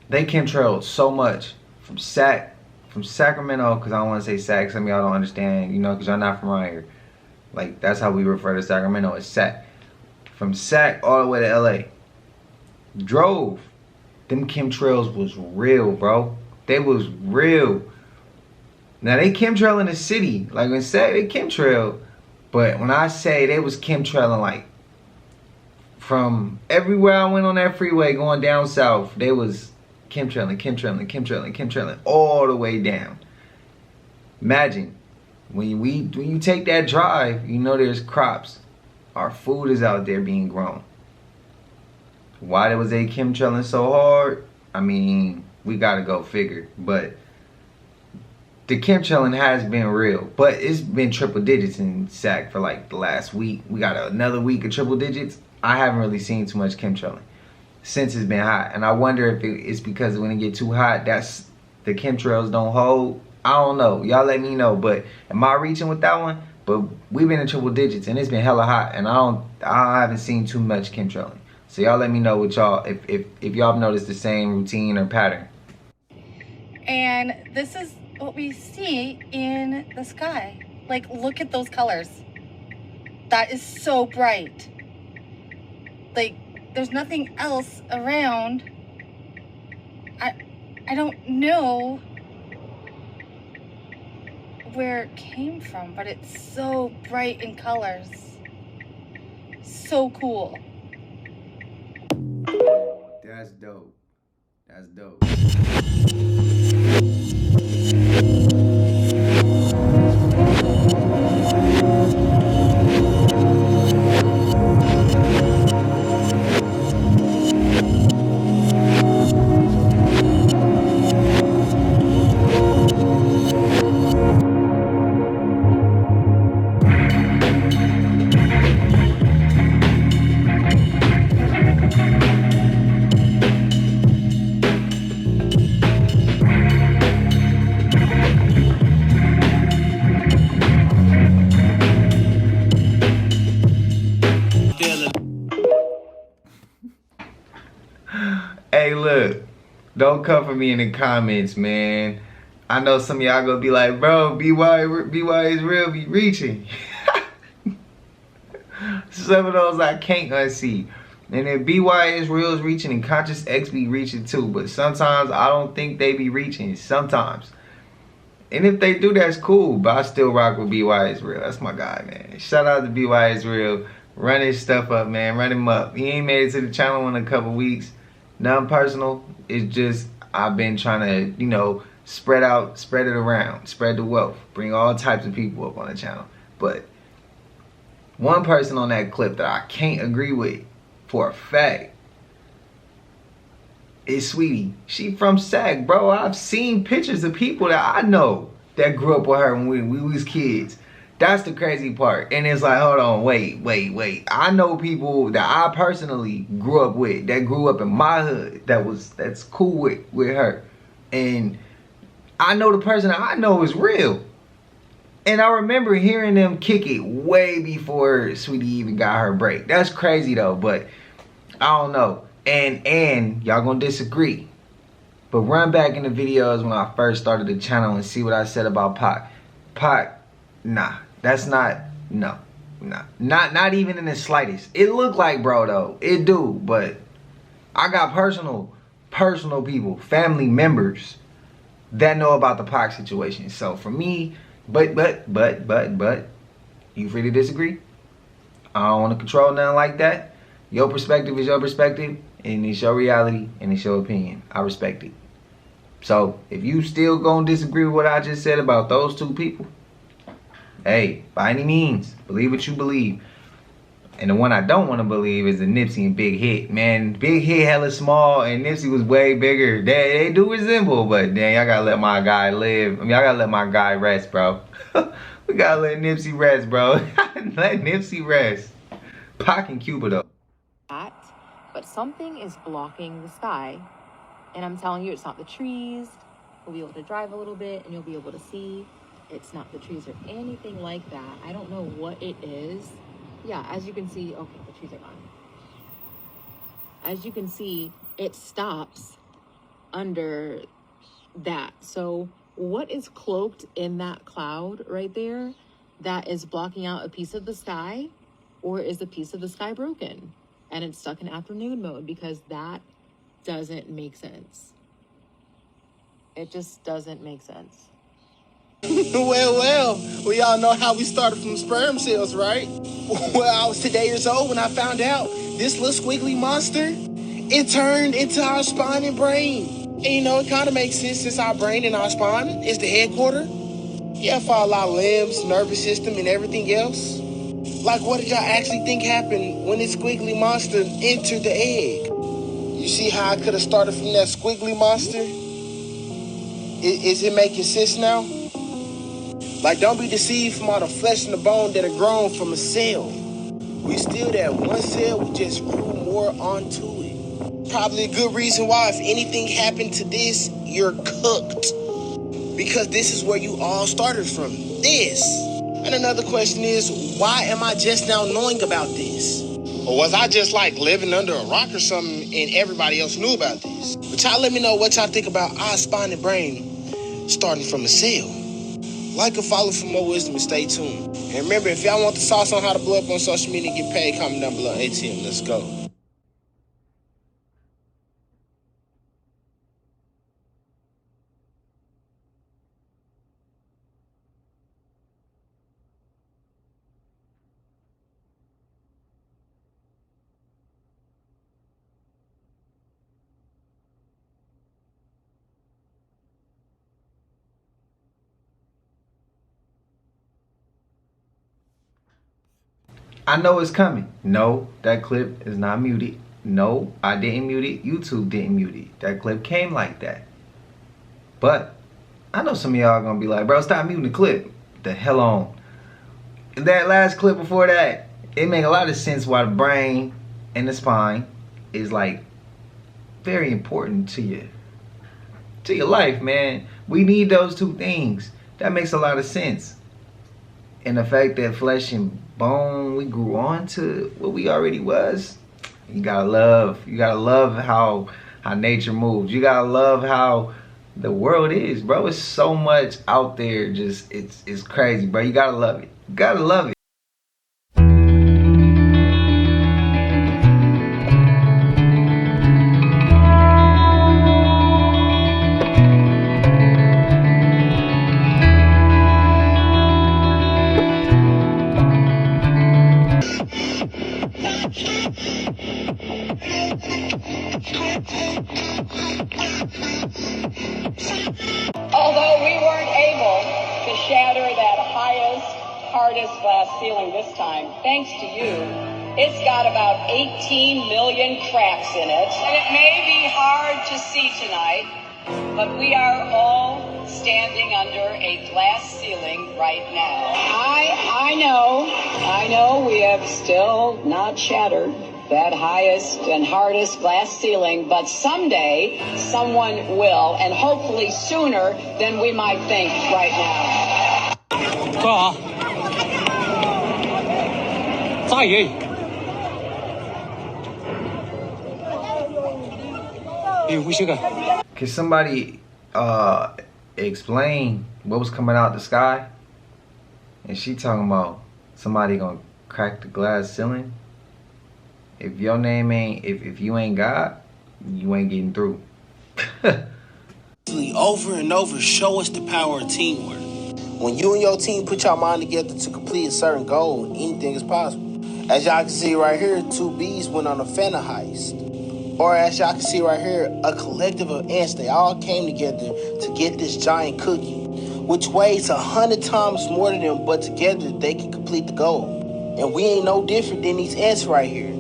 they chemtrailed so much from Sacramento, because I don't want to say Sac, some of y'all don't understand, you know, because y'all not from around here. Like, that's how we refer to Sacramento, as Sac. From Sac all the way to LA. Drove. Them chemtrails was real, bro. They was real. Now, they chemtrail in the city. Like, when Sac, they chemtrail. But when I say they was chemtrailing, like, from everywhere I went on that freeway going down south, they was chemtrailing all the way down. Imagine when you take that drive, you know there's crops. Our food is out there being grown. Why was they chemtrailing so hard? I mean, we gotta go figure. But the chemtrailing has been real, but it's been triple digits in Sac for like the last week. We got another week of triple digits. I haven't really seen too much chemtrailing since it's been hot, and I wonder if it's because when it get too hot, that's the chemtrails don't hold. I don't know. Y'all let me know. But am I reaching with that one? But we've been in triple digits, and it's been hella hot, and I haven't seen too much chemtrailing. So y'all let me know what y'all if y'all noticed the same routine or pattern. And this is what we see in the sky. Like, look at those colors. That is so bright. Like, there's nothing else around. I don't know where it came from, but it's so bright in colors. So cool. That's dope. That's dope. Hey, look, don't come for me in the comments, man. I know some of y'all gonna be like, bro, BY is real, be reaching. Some of those I can't unsee. And then BY is real is reaching, and Conscious X be reaching too. But sometimes I don't think they be reaching. Sometimes. And if they do, that's cool. But I still rock with BY is real. That's my guy, man. Shout out to BY is real. Run his stuff up, man. Run him up. He ain't made it to the channel in a couple weeks. Nothing personal. It's just I've been trying to, you know, spread it around, spread the wealth, bring all types of people up on the channel. But one person on that clip that I can't agree with for a fact is Sweetie. She from Sac, bro. I've seen pictures of people that I know that grew up with her when we was kids. That's the crazy part. And it's like, hold on, wait. I know people that I personally grew up with, that grew up in my hood, that's cool with her. And I know the person that I know is real. And I remember hearing them kick it way before Sweetie even got her break. That's crazy though, but I don't know. And y'all gonna disagree. But run back in the videos when I first started the channel and see what I said about Pac. Pac, nah. That's not, no. Nah. Not even in the slightest. It look like bro though. It do, but I got personal people, family members that know about the Pac situation. So for me, but you free to disagree. I don't want to control nothing like that. Your perspective is your perspective, and it's your reality, and it's your opinion. I respect it. So if you still gonna disagree with what I just said about those two people, hey, by any means, believe what you believe. And the one I don't want to believe is the Nipsey and Big Hit. Man, Big Hit hella small and Nipsey was way bigger. They do resemble, but damn, y'all gotta let my guy live. I mean, y'all gotta let my guy rest, bro. We gotta let Nipsey rest, bro. Let Nipsey rest. Pac and Cuba, though. But something is blocking the sky. And I'm telling you, it's not the trees. We'll be able to drive a little bit and you'll be able to see. It's not the trees or anything like that. I don't know what it is. Yeah, as you can see, okay, the trees are gone. As you can see, it stops under that. So what is cloaked in that cloud right there that is blocking out a piece of the sky? Or is a piece of the sky broken and it's stuck in afternoon mode? Because that doesn't make sense. It just doesn't make sense. Well, we all know how we started from sperm cells, right? Well, I was 8 years old when I found out this little squiggly monster, it turned into our spine and brain. And you know, it kind of makes sense since our brain and our spine is the headquarter. Yeah, for all our limbs, nervous system, and everything else. Like, what did y'all actually think happened when this squiggly monster entered the egg? You see how I could have started from that squiggly monster? Is it making sense now? Like, don't be deceived from all the flesh and the bone that are grown from a cell. We still that one cell, we just grew more onto it. Probably a good reason why, if anything happened to this, you're cooked. Because this is where you all started from, this. And another question is, why am I just now knowing about this? Or was I just like living under a rock or something and everybody else knew about this? But y'all let me know what y'all think about our spine and brain starting from a cell. Like or follow for more wisdom and stay tuned. And remember, if y'all want the sauce on how to blow up on social media and get paid, comment down below. ATM, let's go. I know it's coming. No, that clip is not muted. No, I didn't mute it. YouTube didn't mute it. That clip came like that. But I know some of y'all gonna be like, bro, stop muting the clip. The hell on. That last clip before that, it made a lot of sense why the brain and the spine is like very important to your life, man. We need those two things. That makes a lot of sense. And the fact that flesh and bone, we grew on to what we already was. You gotta love how nature moves. You gotta love how the world is, bro. It's so much out there, just it's crazy, bro. You gotta love it. You gotta love it. Although we weren't able to shatter that hardest glass ceiling this time, thanks to you, It's got about 18 million cracks in it. And it may be hard to see tonight, but we are all standing under a glass ceiling right now. I know we have still not shattered that highest and hardest glass ceiling, but someday someone will, and hopefully sooner than we might think right now. Can somebody explain what was coming out the sky? And she talking about somebody gonna crack the glass ceiling. If your name ain't, if you ain't God, you ain't getting through. Over and over, show us the power of teamwork. When you and your team put your mind together to complete a certain goal, anything is possible. As y'all can see right here, two bees went on a Fanta heist. Or as y'all can see right here, a collective of ants, they all came together to get this giant cookie, which weighs 100 times more than them, but together they can complete the goal. And we ain't no different than these ants right here.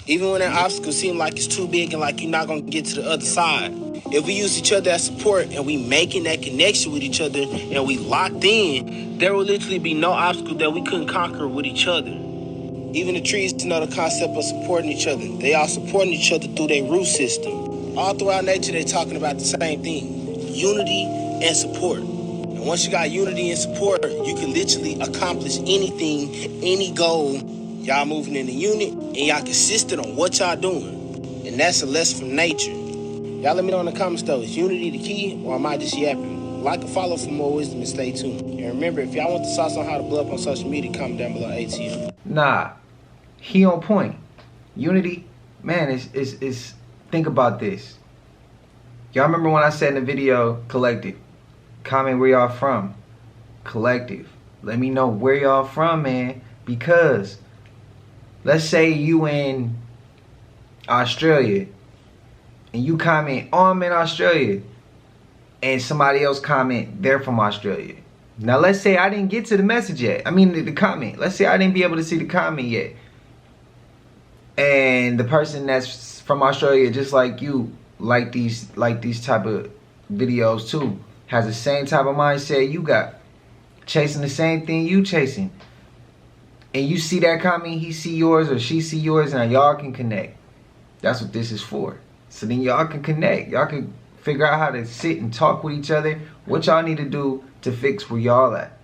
Even when an obstacle seems like it's too big and like you're not gonna get to the other side, if we use each other as support and we making that connection with each other and we locked in, there will literally be no obstacle that we couldn't conquer with each other. Even the trees know the concept of supporting each other. They are supporting each other through their root system. All throughout nature, they're talking about the same thing: unity and support. And once you got unity and support, you can literally accomplish anything, any goal. Y'all moving in a unit and y'all consistent on what y'all doing. And that's a lesson from nature. Y'all let me know in the comments though, is unity the key or am I just yapping? Like and follow for more wisdom and stay tuned. And remember, if y'all want the sauce on how to blow up on social media, comment down below ATM. Nah, he on point. Unity, man, is think about this. Y'all remember when I said in the video, collective? Comment where y'all from. Collective. Let me know where y'all from, man. Because let's say you in Australia and you comment, oh, I'm in Australia, and somebody else comment, they're from Australia. Now let's say I didn't get to the message yet. I mean the comment. Let's say I didn't be able to see the comment yet. And the person that's from Australia, just like you, like these type of videos too, has the same type of mindset you got, chasing the same thing you chasing. And you see that comment, he see yours or she see yours, and y'all can connect. That's what this is for. So then y'all can connect. Y'all can figure out how to sit and talk with each other. What y'all need to do to fix where y'all at.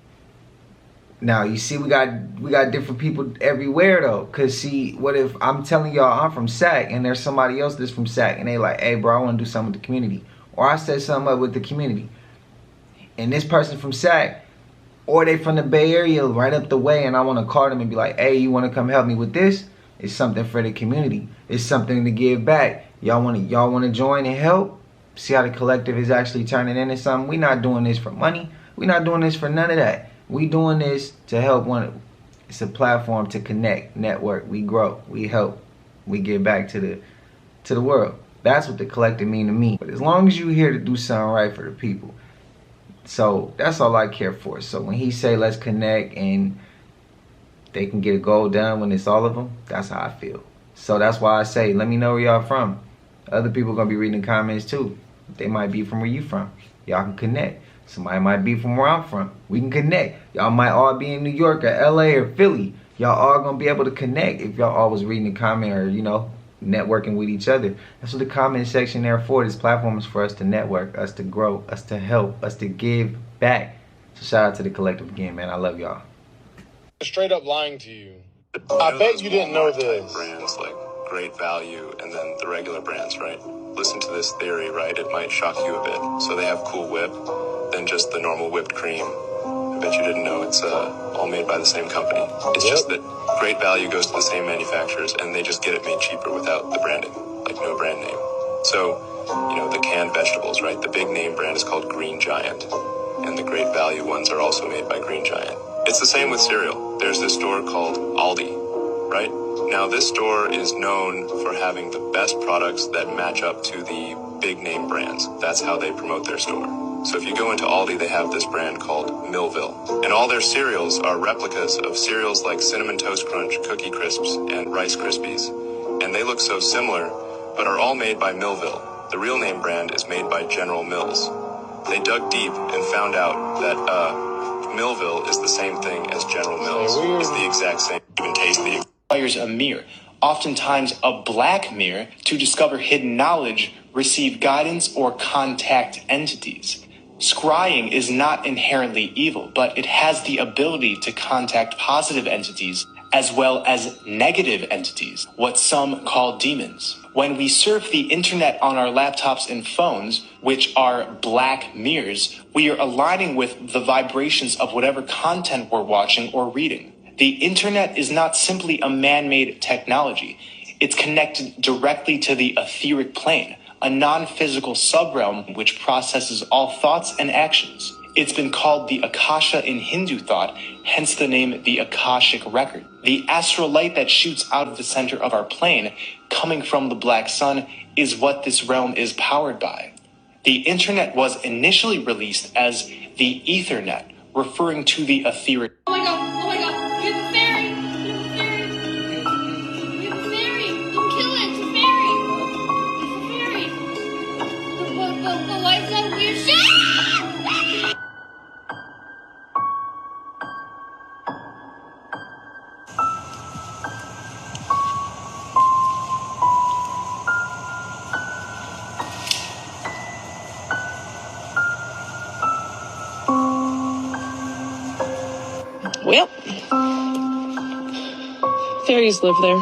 Now you see we got different people everywhere though. Cause see, what if I'm telling y'all I'm from SAC and there's somebody else that's from SAC and they like, hey bro, I want to do something with the community. Or I set something up with the community. And this person from SAC, or they from the Bay Area right up the way, and I want to call them and be like, hey, you want to come help me with this? It's something for the community. It's something to give back. Y'all want to join and help? See how the collective is actually turning into something? We not doing this for money. We not doing this for none of that. We doing this to help one. It's a platform to connect, network. We grow, we help, we give back to the world. That's what the collective mean to me. But as long as you here to do something right for the people, so that's all I care for. So when he say let's connect and they can get a goal done when it's all of them, that's how I feel. So that's why I say, let me know where y'all from. Other people are gonna be reading the comments too. They might be from where you from. Y'all can connect. Somebody might be from where I'm from. We can connect. Y'all might all be in New York or LA or Philly. Y'all all gonna be able to connect if y'all always reading the comment or, you know, networking with each other. That's what the comment section there for. This platform is for us to network, us to grow, us to help, us to give back. So shout out to the collective again, man. I love y'all. Straight up lying to you. I bet you didn't know this. Brands like Great Value and then the regular brands, right? Listen to this theory, right? It might shock you a bit. So they have Cool Whip, then just the normal whipped cream. I bet you didn't know it's all made by the same company. It's just that Great Value goes to the same manufacturers and they just get it made cheaper without the branding, like no brand name. So, you know, the canned vegetables, right? The big name brand is called Green Giant, and the Great Value ones are also made by Green Giant. It's the same with cereal. There's this store called Aldi, right? Now this store is known for having the best products that match up to the big name brands. That's how they promote their store. So if you go into Aldi, they have this brand called Millville. And all their cereals are replicas of cereals like Cinnamon Toast Crunch, Cookie Crisps, and Rice Krispies. And they look so similar, but are all made by Millville. The real name brand is made by General Mills. They dug deep and found out that Millville is the same thing as General Mills. It's the exact same, even taste the requires a mirror, oftentimes a black mirror, to discover hidden knowledge, receive guidance, or contact entities. Scrying is not inherently evil, but it has the ability to contact positive entities as well as negative entities, what some call demons. When we surf the internet on our laptops and phones, which are black mirrors, we are aligning with the vibrations of whatever content we're watching or reading. The internet is not simply a man-made technology. It's connected directly to the etheric plane, a non-physical subrealm which processes all thoughts and actions. It's been called the Akasha in Hindu thought, hence the name the Akashic Record. The astral light that shoots out of the center of our plane, coming from the black sun, is what this realm is powered by. The internet was initially released as the Ethernet, referring to the etheric. Oh my god, we have a fairy! We have a fairy! Don't kill it, it's a fairy! It's a fairy! But why is that weird shit? Well, fairies live there.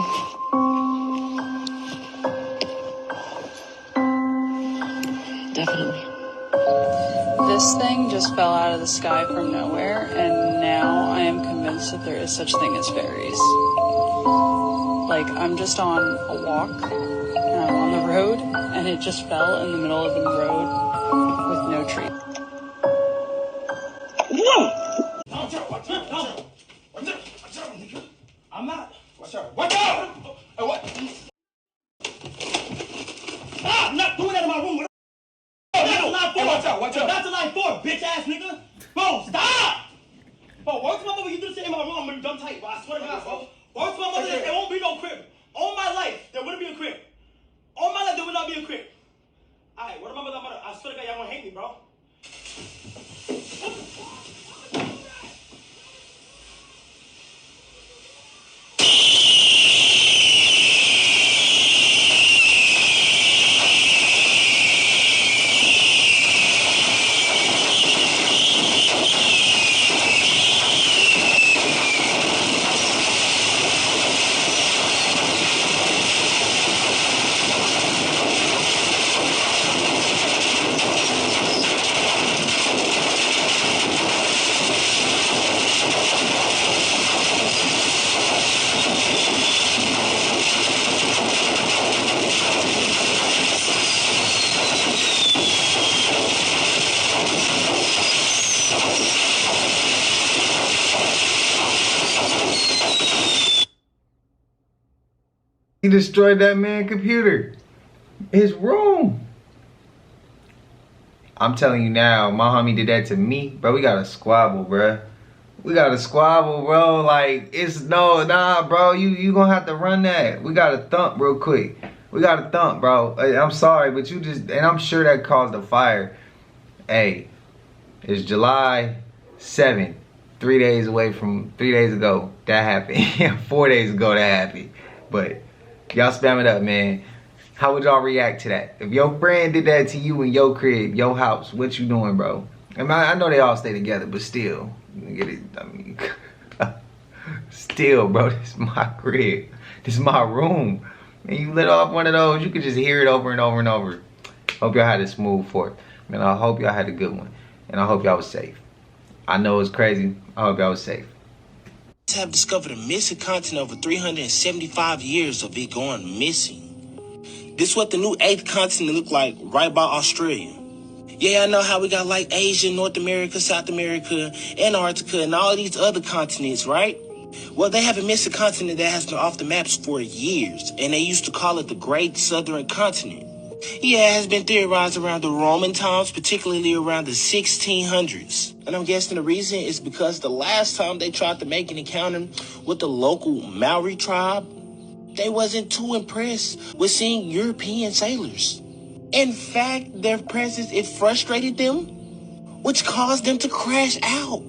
Definitely. This thing just fell out of the sky from nowhere, and now I am convinced that there is such thing as fairies. Like, I'm just on a walk, and I'm on the road, and it just fell in the middle of the road with no tree. Whoa! I'm not. Watch out. Watch out! What? Ah, I'm not doing that in my room. That's a line 4. Watch out, watch out. That's a line 4, bitch ass nigga. Bro, stop! Bro, work to my mother, you do the same in my room, I'm gonna be done tight, bro. I swear to God, bro. Work to my mother, there won't be no crib. All my life, there wouldn't be a crib. All my life, there would not be a crib. Alright, what am I? I swear to God, y'all gonna hate me, bro. He destroyed that man's computer. His room. I'm telling you now, my homie did that to me. Bro, we got a squabble, bro. We got a squabble, bro. Like, it's nah, bro. You gonna have to run that. We got to thump real quick. We got to thump, bro. I'm sorry, but you just, and I'm sure that caused a fire. Hey, it's July 7th. 3 days ago, that happened. 4 days ago, that happened. But y'all spam it up, man. How would y'all react to that? If your friend did that to you in your crib, your house, what you doing, bro? I know they all stay together, but still, get it. I mean, still, bro, this is my crib. This is my room. And you lit off one of those, you could just hear it over and over and over. Hope y'all had a smooth 4th. Man, I hope y'all had a good one. And I hope y'all was safe. I know it's crazy. I hope y'all was safe. Have discovered a missing continent over 375 years of it going missing. This is what the new 8th continent look like right by Australia. Yeah, I know how we got like Asia, North America, South America, Antarctica, and all these other continents, right? Well, they have a missing continent that has been off the maps for years, and they used to call it the Great Southern Continent. Yeah, it has been theorized around the Roman times, particularly around the 1600s. And I'm guessing the reason is because the last time they tried to make an encounter with the local Maori tribe, they wasn't too impressed with seeing European sailors. In fact, their presence, it frustrated them, which caused them to crash out,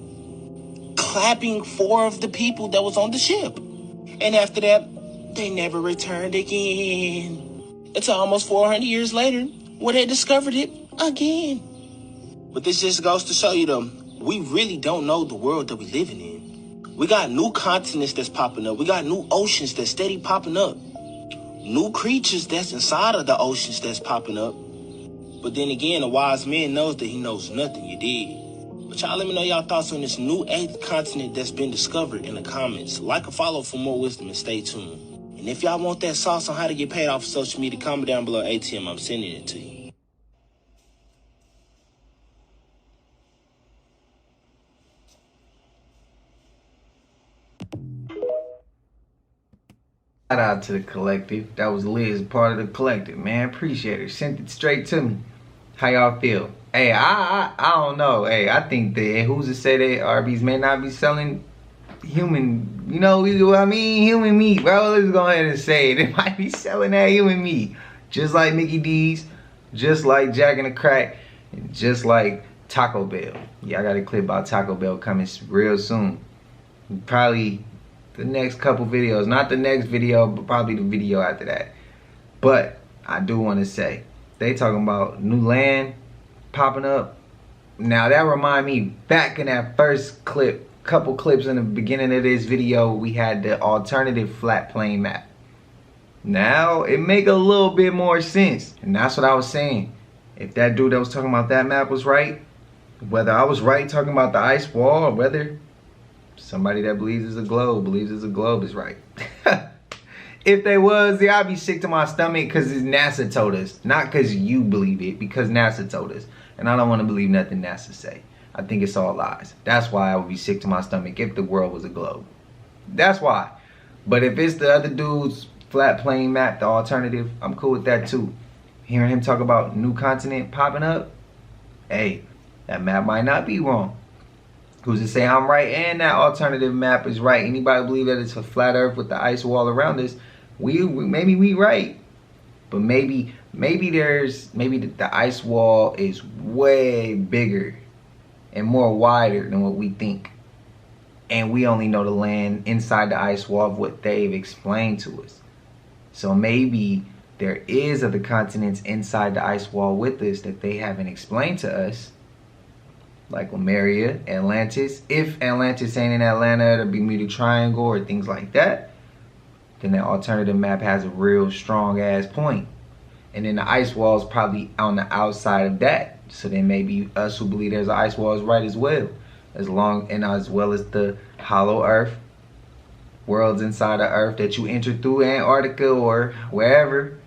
clapping 4 of the people that was on the ship. And after that, they never returned again. Until almost 400 years later, when they discovered it again. But this just goes to show you, though, we really don't know the world that we're living in. We got new continents that's popping up. We got new oceans that's steady popping up. New creatures that's inside of the oceans that's popping up. But then again, a wise man knows that he knows nothing, you dig? But y'all let me know y'all thoughts on this new 8th continent that's been discovered in the comments. Like and follow for more wisdom and stay tuned. And if y'all want that sauce on how to get paid off of social media, comment down below ATM. I'm sending it to you. Shout out to the collective. That was Liz, part of the collective, man. Appreciate it. Sent it straight to me. How y'all feel? Hey, I don't know. Hey, I think that who's to say that Arby's may not be selling human, you know what I mean? Human meat, bro. Let's go ahead and say it. It might be selling that human meat. Just like Mickey D's, just like Jack and the Crack, and just like Taco Bell. Yeah, I got a clip about Taco Bell coming real soon. Probably the next couple videos. Not the next video, but probably the video after that. But I do want to say, they talking about new land popping up. Now that remind me, back in that first clip, couple clips in the beginning of this video, we had the alternative flat plane map. Now it make a little bit more sense, and that's what I was saying. If that dude that was talking about that map was right, whether I was right talking about the ice wall, or whether somebody that believes it's a globe is right. If they was, yeah, I'd be sick to my stomach because NASA told us, not because you believe it, because NASA told us, and I don't want to believe nothing NASA say. I think it's all lies. That's why I would be sick to my stomach if the world was a globe. That's why. But if it's the other dude's flat plane map, the alternative, I'm cool with that too. Hearing him talk about new continent popping up, hey, that map might not be wrong. Who's to say I'm right and that alternative map is right? Anybody believe that it's a flat earth with the ice wall around us? Maybe we right. But maybe the ice wall is way bigger and more wider than what we think. And we only know the land inside the ice wall of what they've explained to us. So maybe there is other continents inside the ice wall with us that they haven't explained to us. Like Lemuria, Atlantis. If Atlantis ain't in Atlanta, the Bermuda Triangle or things like that, then that alternative map has a real strong ass point. And then the ice wall is probably on the outside of that. So then maybe us who believe there's an ice wall is right as well. As well as the hollow earth, worlds inside of earth that you enter through Antarctica or wherever.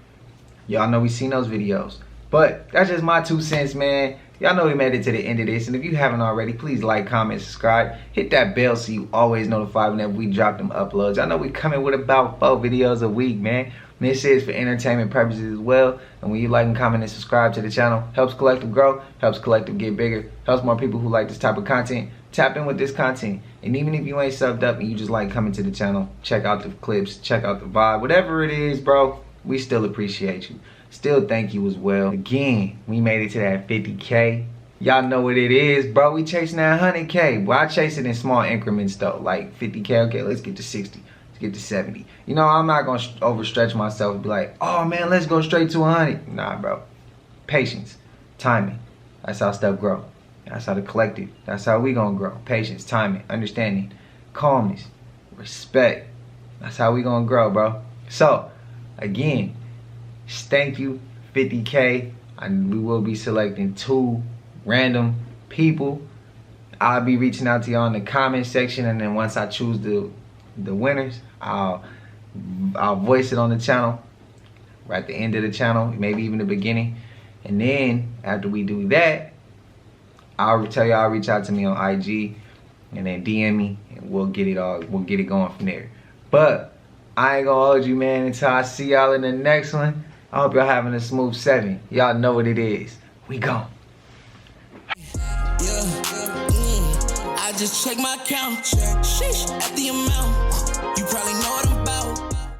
Y'all know we seen those videos. But that's just my 2 cents, man. Y'all know we made it to the end of this. And if you haven't already, please like, comment, subscribe. Hit that bell so you always notified whenever we drop them uploads. I know we coming with about 4 videos a week, man. This is for entertainment purposes as well. And when you like and comment and subscribe to the channel, helps Collective grow, helps Collective get bigger, helps more people who like this type of content tap in with this content. And even if you ain't subbed up and you just like coming to the channel, check out the clips, check out the vibe, whatever it is, bro, we still appreciate you. Still thank you as well. Again, we made it to that 50K. Y'all know what it is, bro. We chasing that 100K. Well, I chase it in small increments though. Like 50K, okay, let's get to 60. Let's get to 70. You know, I'm not gonna overstretch myself and be like, oh man, let's go straight to 100. Nah, bro. Patience, timing. That's how stuff grow. That's how the collective, that's how we gonna grow. Patience, timing, understanding, calmness, respect. That's how we gonna grow, bro. So, again, thank you, 50K. We will be selecting 2 random people. I'll be reaching out to y'all in the comment section, and then once I choose the winners, I'll voice it on the channel, right at the end of the channel, maybe even the beginning. And then after we do that, I'll tell y'all, reach out to me on IG and then DM me, and we'll get it going from there. But I ain't gonna hold you, man, until I see y'all in the next one. I hope y'all having a smooth 7. Y'all know what it is. We gone. I just check my account. Sheesh, at the amount. You probably know what